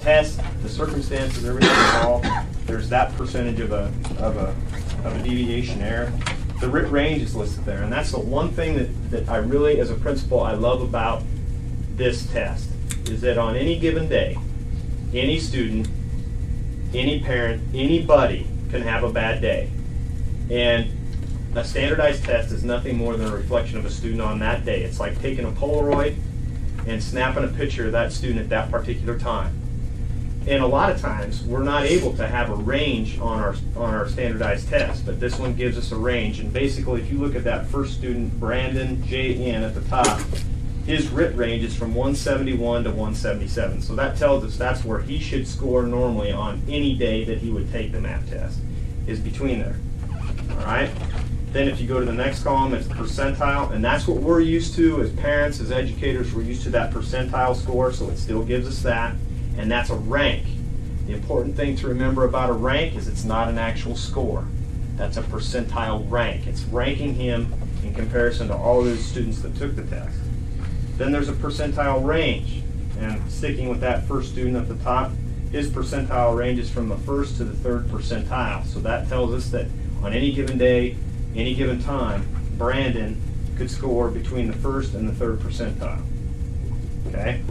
test, the circumstances, everything involved, there's that percentage of a deviation error. The RIT range is listed there, and that's the one thing that I really, as a principal, I love about this test, is that on any given day, any student, any parent, anybody can have a bad day. And a standardized test is nothing more than a reflection of a student on that day. It's like taking a Polaroid and snapping a picture of that student at that particular time. And a lot of times, we're not able to have a range on our standardized test, but this one gives us a range. And basically, if you look at that first student, Brandon J.N. at the top, his RIT range is from 171 to 177. So that tells us that's where he should score normally on any day that he would take the math test, is between there. All right? Then if you go to the next column, it's the percentile, and that's what we're used to as parents, as educators. We're used to that percentile score, so it still gives us that. And that's a rank. The important thing to remember about a rank is it's not an actual score. That's a percentile rank. It's ranking him in comparison to all those students that took the test. Then there's a percentile range. And sticking with that first student at the top, his percentile range is from the first to the third percentile. So that tells us that on any given day, any given time, Brandon could score between the first and the third percentile. Okay?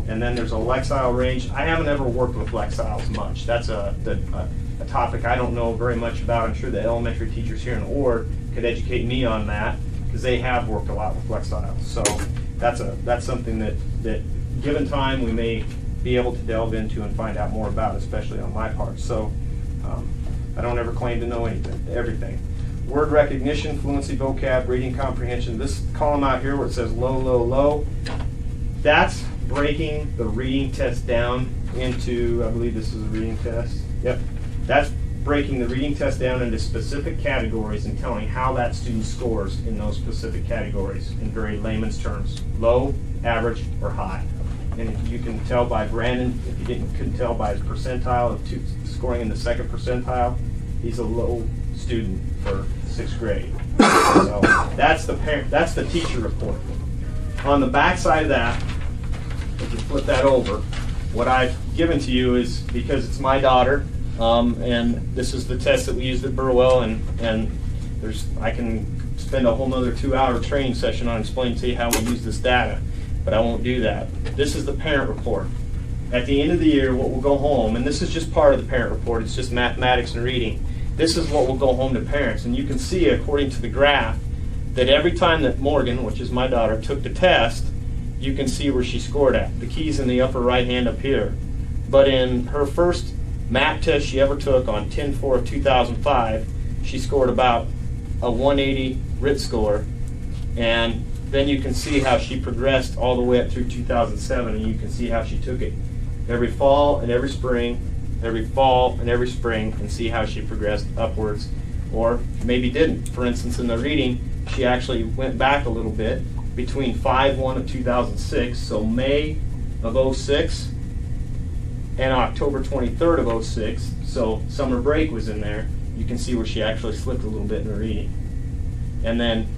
And then there's a Lexile range. I haven't ever worked with Lexiles much. That's a topic I don't know very much about. I'm sure the elementary teachers here in Ord could educate me on that, because they have worked a lot with Lexiles. So that's something that given time we may be able to delve into and find out more about, especially on my part. So I don't ever claim to know everything. Word recognition, fluency, vocab, reading comprehension. This column out here where it says low, low, low, that's breaking the reading test down into, I believe this is a reading test. Yep. That's breaking the reading test down into specific categories and telling how that student scores in those specific categories in very layman's terms. Low, average, or high. And if you can tell by Brandon, if you couldn't tell by his percentile of scoring in the second percentile, he's a low student for 6th grade. So that's the teacher report. On the back side of that, if you flip that over, what I've given to you is, because it's my daughter, and this is the test that we used at Burwell, and I can spend a whole nother 2-hour training session on explaining to you how we use this data, but I won't do that. This is the parent report. At the end of the year, what will go home, and this is just part of the parent report, it's just mathematics and reading. This is what will go home to parents, and you can see, according to the graph, that every time that Morgan, which is my daughter, took the test, you can see where she scored at. The key's in the upper right hand up here. But in her first MAP test she ever took on 10/4 of 2005, she scored about a 180 RIT score. And then you can see how she progressed all the way up through 2007, and you can see how she took it every fall and every spring, every fall and every spring, and see how she progressed upwards, or maybe didn't. For instance, in the reading, she actually went back a little bit between 5/1 of 2006, so May of 06 and October 23rd of 06, so summer break was in there. You can see where she actually slipped a little bit in the reading. And then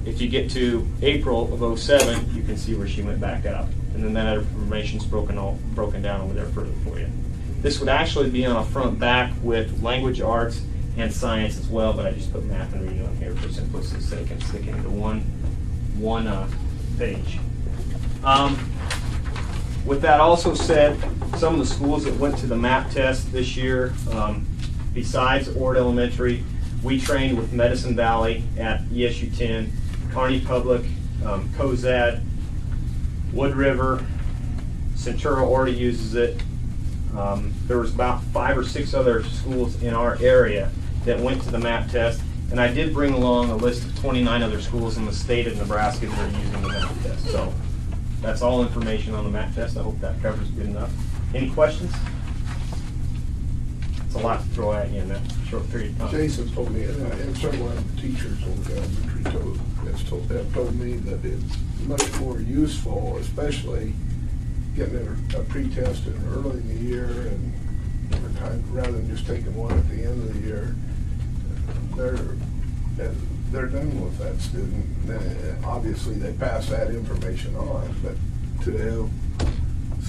if you get to April of 07, you can see where she went back up. And then that information's broken down over there further for you. This would actually be on a front back with language arts and science as well, but I just put math and reading on here for simplicity's sake and stick it into one page. With that also said, some of the schools that went to the MAP test this year, besides Ord Elementary, we trained with Medicine Valley at ESU 10, Kearney Public, Cozad, Wood River, Centura already uses it. There was about 5 or 6 other schools in our area that went to the MAP test, and I did bring along a list of 29 other schools in the state of Nebraska that are using the MAP test. So that's all information on the MAP test. I hope that covers good enough. Any questions? It's a lot to throw at you in that short period of time. Jason told me, and several of the teachers on the elementary have told me that it's much more useful, especially getting a pre-test early in the year and every time, rather than just taking one at the end of the year. They're done with that student. Obviously, they pass that information on, but to have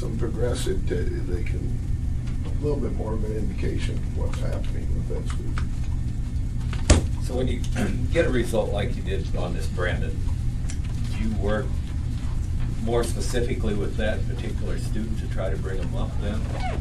some progressive, they can, a little bit more of an indication of what's happening with that student. So when you get a result like you did on this Brandon, do you work more specifically with that particular student to try to bring them up then?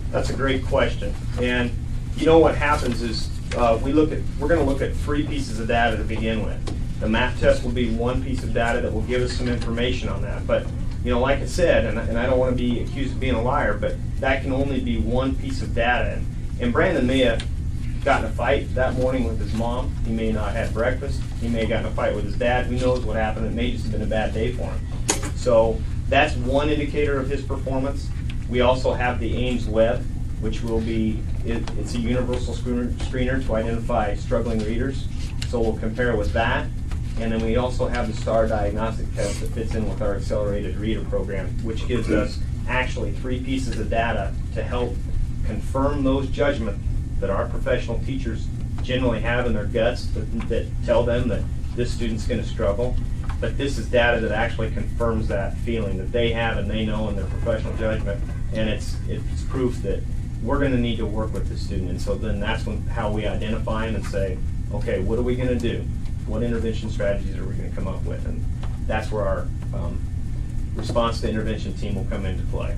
That's a great question. And you know what happens is we're going to look at 3 pieces of data to begin with. The MAP test will be one piece of data that will give us some information on that. But like I said, and I don't want to be accused of being a liar, but that can only be one piece of data. And Brandon may have gotten in a fight that morning with his mom. He may not have had breakfast. He may have gotten in a fight with his dad. Who knows what happened? It may just have been a bad day for him. So that's one indicator of his performance. We also have the Ames Web, which will be, it's a universal screener to identify struggling readers. So we'll compare with that. And then we also have the STAR diagnostic test that fits in with our accelerated reader program, which gives us actually 3 pieces of data to help confirm those judgments that our professional teachers generally have in their guts that tell them that this student's going to struggle. But this is data that actually confirms that feeling that they have and they know in their professional judgment. And it's proof that we're going to need to work with the student. And so then that's how we identify them and say, okay, what are we going to do? What intervention strategies are we going to come up with? And that's where our response to intervention team will come into play.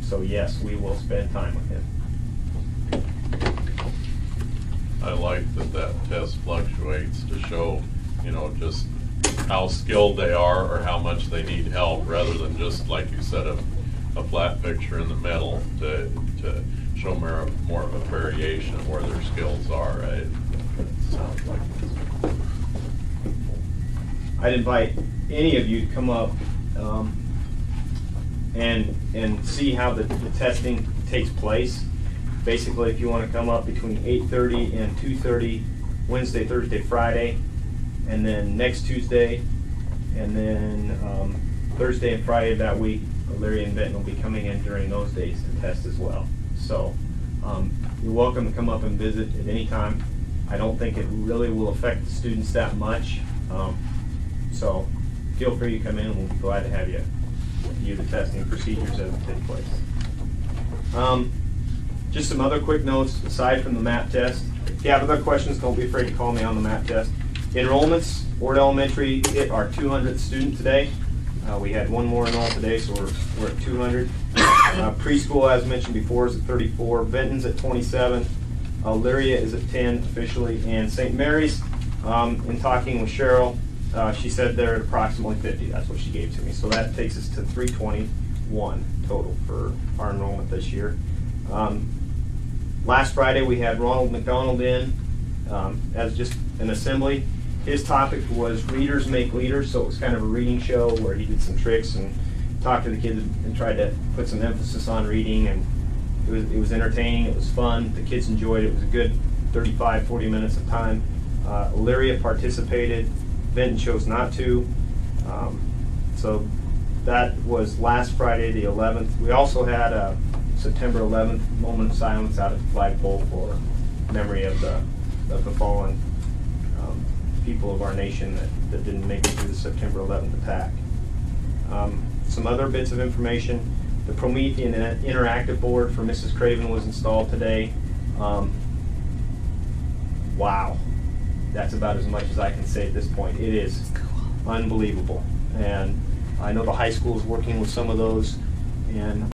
So yes, we will spend time with him. I like that test fluctuates to show, just how skilled they are or how much they need help, rather than just, like you said, a flat picture in the middle to show more of a variation of where their skills are. It sounds like it's... I'd invite any of you to come up and see how the testing takes place. Basically, if you want to come up between 8:30 and 2:30, Wednesday, Thursday, Friday, and then next Tuesday, and then Thursday and Friday of that week, Larry and Benton will be coming in during those days to test as well. So you're welcome to come up and visit at any time. I don't think it really will affect the students that much. So feel free to come in and we'll be glad to have you view the testing procedures as they take place. Just some other quick notes aside from the MAP test. If you have other questions, don't be afraid to call me on the MAP test. Enrollments, Ord Elementary hit our 200th student today. We had one more enroll today, so we're at 200. Preschool, as mentioned before, is at 34. Benton's at 27. Elyria is at 10 officially. And St. Mary's, in talking with Cheryl, she said they're at approximately 50. That's what she gave to me. So that takes us to 321 total for our enrollment this year. Last Friday we had Ronald McDonald in as just an assembly. His topic was Readers Make Leaders, so it was kind of a reading show where he did some tricks and talked to the kids and tried to put some emphasis on reading, and it was entertaining, it was fun, the kids enjoyed it. It was a good 35-40 minutes of time. Elyria participated, Benton chose not to. So that was last Friday the 11th. We also had a September 11th moment of silence out at the flagpole for memory of the fallen people of our nation that didn't make it through the September 11th attack. Some other bits of information. The Promethean interactive board for Mrs. Craven was installed today. Wow. That's about as much as I can say at this point. It is unbelievable. And I know the high school is working with some of those, and